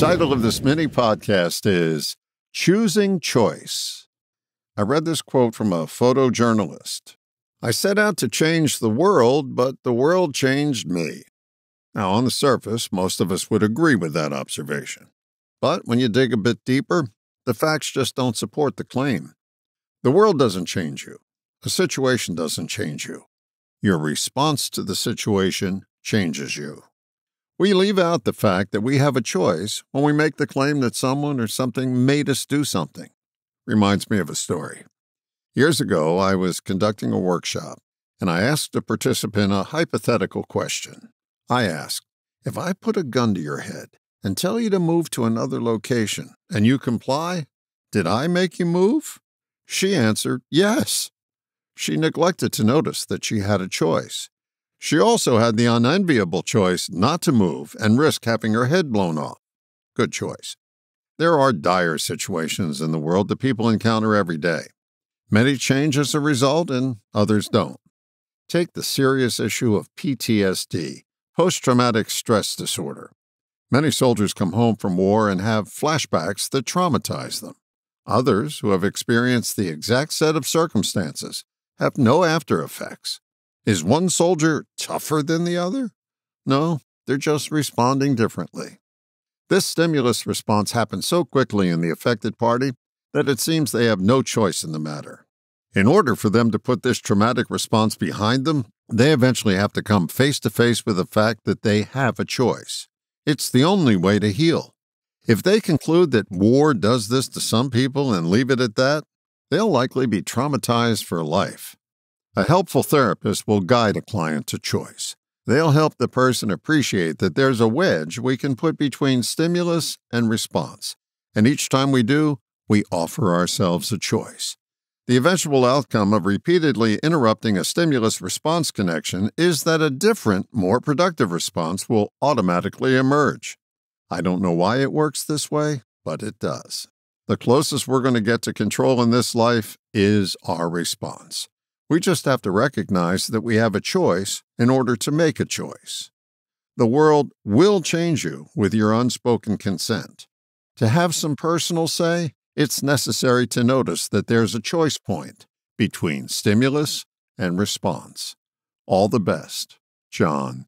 title of this mini podcast is Choosing Choice. I read this quote from a photojournalist. I set out to change the world, but the world changed me. Now, on the surface, most of us would agree with that observation. But when you dig a bit deeper, the facts just don't support the claim. The world doesn't change you. A situation doesn't change you. Your response to the situation changes you. We leave out the fact that we have a choice when we make the claim that someone or something made us do something. Reminds me of a story. Years ago, I was conducting a workshop, and I asked a participant a hypothetical question. I asked, if I put a gun to your head and tell you to move to another location, and you comply, did I make you move? She answered, yes. She neglected to notice that she had a choice. She also had the unenviable choice not to move and risk having her head blown off. Good choice. There are dire situations in the world that people encounter every day. Many change as a result and others don't. Take the serious issue of PTSD, post-traumatic stress disorder. Many soldiers come home from war and have flashbacks that traumatize them. Others, who have experienced the exact set of circumstances, have no after effects. Is one soldier tougher than the other? No, they're just responding differently. This stimulus response happens so quickly in the affected party that it seems they have no choice in the matter. In order for them to put this traumatic response behind them, they eventually have to come face to face with the fact that they have a choice. It's the only way to heal. If they conclude that war does this to some people and leave it at that, they'll likely be traumatized for life. A helpful therapist will guide a client to choice. They'll help the person appreciate that there's a wedge we can put between stimulus and response, and each time we do, we offer ourselves a choice. The eventual outcome of repeatedly interrupting a stimulus-response connection is that a different, more productive response will automatically emerge. I don't know why it works this way, but it does. The closest we're going to get to control in this life is our response. We just have to recognize that we have a choice in order to make a choice. The world will change you with your unspoken consent. To have some personal say, it's necessary to notice that there's a choice point between stimulus and response. All the best, John.